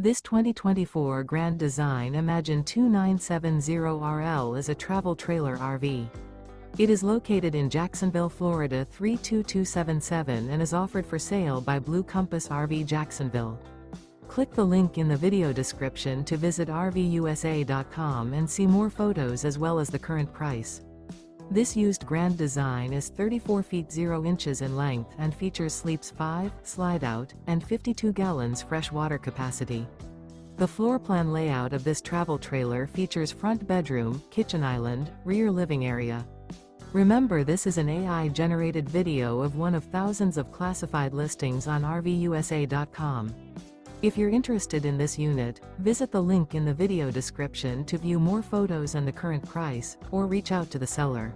This 2024 Grand Design Imagine 2970RL is a travel trailer RV. It is located in Jacksonville, Florida 32277 and is offered for sale by Blue Compass RV Jacksonville. Click the link in the video description to visit RVUSA.com and see more photos as well as the current price. This used Grand Design is 34 feet 0 inches in length and features sleeps 5, slide-out, and 52 gallons fresh water capacity. The floor plan layout of this travel trailer features front bedroom, kitchen island, rear living area. Remember, this is an AI-generated video of one of thousands of classified listings on RVUSA.com. If you're interested in this unit, visit the link in the video description to view more photos and the current price, or reach out to the seller.